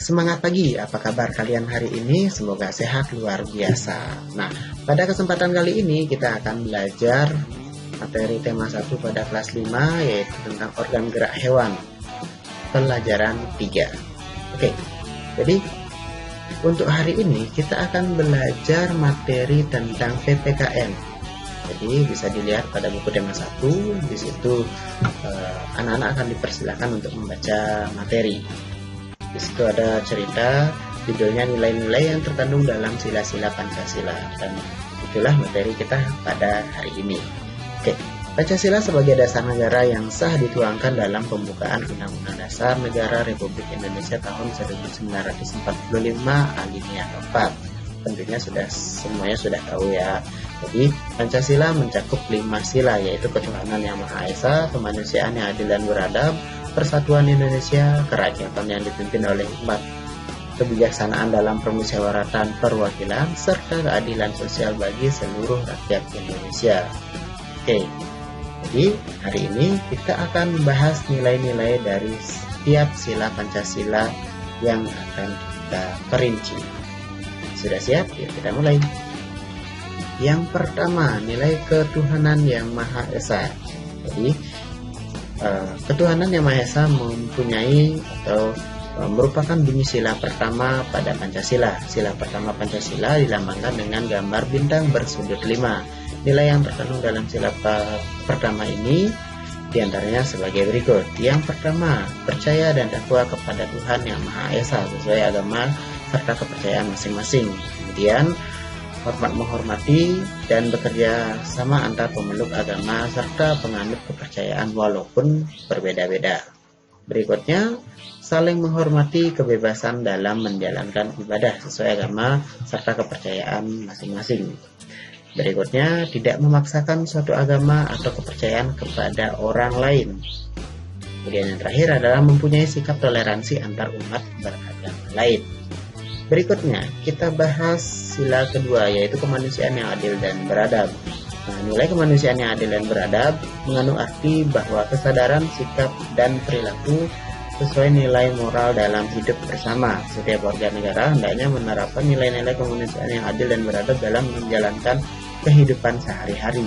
Semangat pagi, apa kabar kalian hari ini? Semoga sehat luar biasa. Nah, pada kesempatan kali ini kita akan belajar materi tema 1 pada kelas 5, yaitu tentang organ gerak hewan, pelajaran 3. Oke, jadi untuk hari ini kita akan belajar materi tentang PPKN. Jadi bisa dilihat pada buku tema 1, di situ anak-anak akan dipersilakan untuk membaca materi. Di situ ada cerita, judulnya nilai-nilai yang terkandung dalam sila-sila Pancasila, dan itulah materi kita pada hari ini. Oke, Pancasila sebagai dasar negara yang sah dituangkan dalam pembukaan Undang-Undang Dasar Negara Republik Indonesia tahun 1945 alinea 4. Tentunya semuanya sudah tahu ya. Jadi Pancasila mencakup 5 sila, yaitu ketuhanan yang Maha Esa, kemanusiaan yang adil dan beradab, persatuan Indonesia, kerakyatan yang dipimpin oleh hikmat, kebijaksanaan dalam permusyawaratan perwakilan, serta keadilan sosial bagi seluruh rakyat Indonesia. Oke, jadi hari ini kita akan membahas nilai-nilai dari setiap sila Pancasila yang akan kita perinci. Sudah siap? Yuk kita mulai. Yang pertama, nilai ketuhanan yang Maha Esa. Jadi ketuhanan yang Maha Esa mempunyai atau merupakan bunyi sila pertama pada Pancasila. Sila pertama Pancasila dilambangkan dengan gambar bintang bersudut 5. Nilai yang terkandung dalam sila pertama ini diantaranya sebagai berikut. Yang pertama, percaya dan takwa kepada Tuhan yang Maha Esa sesuai agama serta kepercayaan masing-masing. Kemudian, menghormati dan bekerja sama antar pemeluk agama serta penganut kepercayaan walaupun berbeda-beda. Berikutnya, saling menghormati kebebasan dalam menjalankan ibadah sesuai agama serta kepercayaan masing-masing. Berikutnya, tidak memaksakan suatu agama atau kepercayaan kepada orang lain. Kemudian yang terakhir adalah mempunyai sikap toleransi antar umat beragama lain. Berikutnya, kita bahas sila kedua, yaitu kemanusiaan yang adil dan beradab. Nah, nilai kemanusiaan yang adil dan beradab mengandung arti bahwa kesadaran, sikap, dan perilaku sesuai nilai moral dalam hidup bersama. Setiap warga negara hendaknya menerapkan nilai-nilai kemanusiaan yang adil dan beradab dalam menjalankan kehidupan sehari-hari.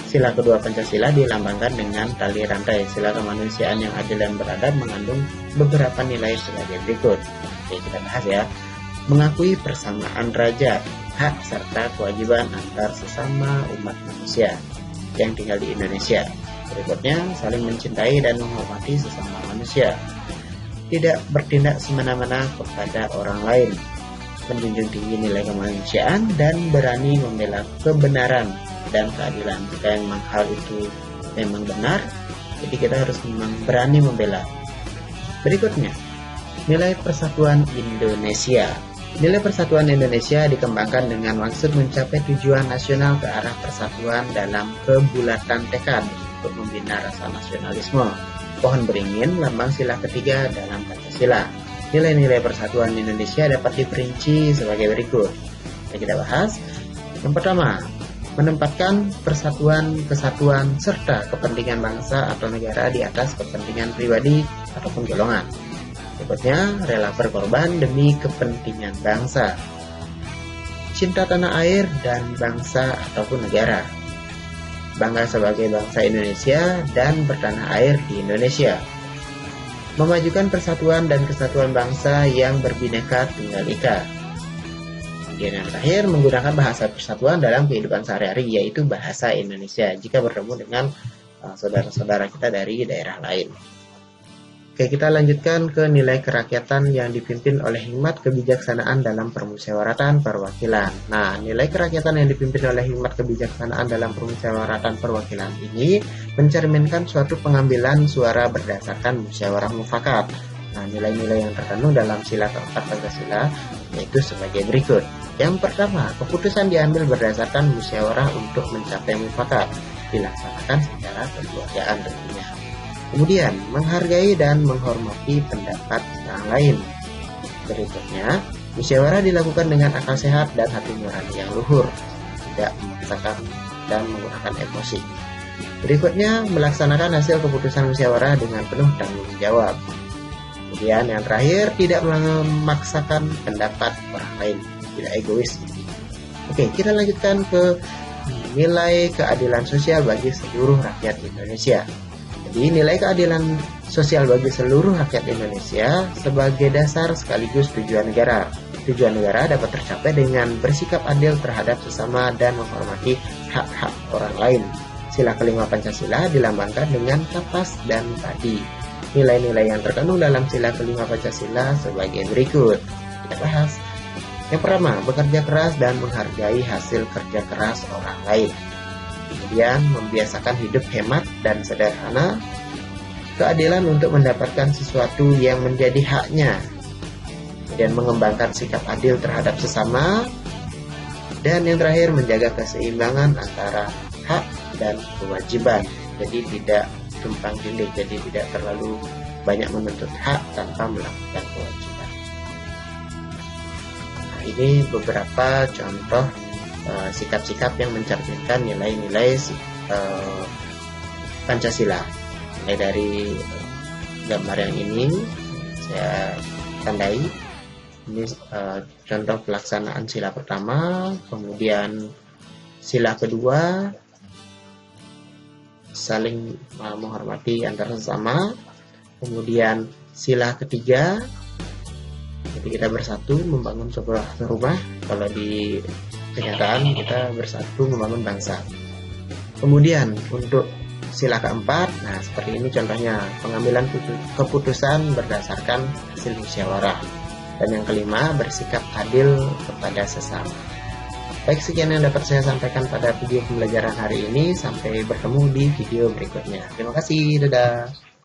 Sila kedua Pancasila dilambangkan dengan tali rantai. Sila kemanusiaan yang adil dan beradab mengandung beberapa nilai sebagai berikut. Oke, kita bahas ya. Mengakui persamaan derajat, hak serta kewajiban antar sesama umat manusia yang tinggal di Indonesia. Berikutnya, saling mencintai dan menghormati sesama manusia. Tidak bertindak semena-mena kepada orang lain. Menjunjung tinggi nilai kemanusiaan dan berani membela kebenaran dan keadilan. Jika memang hal itu memang benar, jadi kita harus memang berani membela. Berikutnya, nilai persatuan Indonesia. Nilai persatuan Indonesia dikembangkan dengan maksud mencapai tujuan nasional ke arah persatuan dalam kebulatan tekad untuk membina rasa nasionalisme. Pohon beringin lambang sila ketiga dalam Pancasila. Nilai-nilai persatuan Indonesia dapat diperinci sebagai berikut. Kita bahas. Yang pertama, menempatkan persatuan, kesatuan, serta kepentingan bangsa atau negara di atas kepentingan pribadi ataupun golongan. Berikutnya, rela berkorban demi kepentingan bangsa. Cinta tanah air dan bangsa ataupun negara. Bangga sebagai bangsa Indonesia dan bertanah air di Indonesia. Memajukan persatuan dan kesatuan bangsa yang berbineka tunggal ika. Kemudian yang terakhir, menggunakan bahasa persatuan dalam kehidupan sehari-hari, yaitu bahasa Indonesia jika bertemu dengan saudara-saudara kita dari daerah lain. Oke, kita lanjutkan ke nilai kerakyatan yang dipimpin oleh hikmat kebijaksanaan dalam permusyawaratan perwakilan. Nah, nilai kerakyatan yang dipimpin oleh hikmat kebijaksanaan dalam permusyawaratan perwakilan ini mencerminkan suatu pengambilan suara berdasarkan musyawarah mufakat. Nah, nilai-nilai yang terkandung dalam sila keempat Pancasila yaitu sebagai berikut. Yang pertama, keputusan diambil berdasarkan musyawarah untuk mencapai mufakat, dilaksanakan secara kekeluargaan tentunya. Kemudian, menghargai dan menghormati pendapat orang lain. Berikutnya, musyawarah dilakukan dengan akal sehat dan hati nurani yang luhur, tidak memaksakan dan menggunakan emosi. Berikutnya, melaksanakan hasil keputusan musyawarah dengan penuh tanggung jawab. Kemudian yang terakhir, tidak memaksakan pendapat orang lain, tidak egois. Oke, kita lanjutkan ke nilai keadilan sosial bagi seluruh rakyat Indonesia. Jadi nilai keadilan sosial bagi seluruh rakyat Indonesia sebagai dasar sekaligus tujuan negara. Tujuan negara dapat tercapai dengan bersikap adil terhadap sesama dan menghormati hak-hak orang lain. Sila kelima Pancasila dilambangkan dengan kapas dan padi. Nilai-nilai yang terkandung dalam sila kelima Pancasila sebagai berikut. Kita bahas. Yang pertama, bekerja keras dan menghargai hasil kerja keras orang lain. Kemudian, membiasakan hidup hemat dan sederhana. Keadilan untuk mendapatkan sesuatu yang menjadi haknya. Kemudian, mengembangkan sikap adil terhadap sesama. Dan yang terakhir, menjaga keseimbangan antara hak dan kewajiban. Jadi tidak tumpang tindih, jadi tidak terlalu banyak menuntut hak tanpa melakukan kewajiban. Ini beberapa contoh sikap-sikap yang mencerminkan nilai-nilai Pancasila. Mulai dari gambar yang ini saya tandai. Ini contoh pelaksanaan sila pertama, kemudian sila kedua, saling menghormati antar sesama, kemudian sila ketiga, jadi kita bersatu membangun sebuah rumah. Kalau di kenyataan kita bersatu membangun bangsa. Kemudian untuk sila keempat, nah seperti ini contohnya, pengambilan keputusan berdasarkan hasil musyawarah. Dan yang kelima, bersikap adil kepada sesama. Baik, sekian yang dapat saya sampaikan pada video pembelajaran hari ini. Sampai bertemu di video berikutnya. Terima kasih, dadah.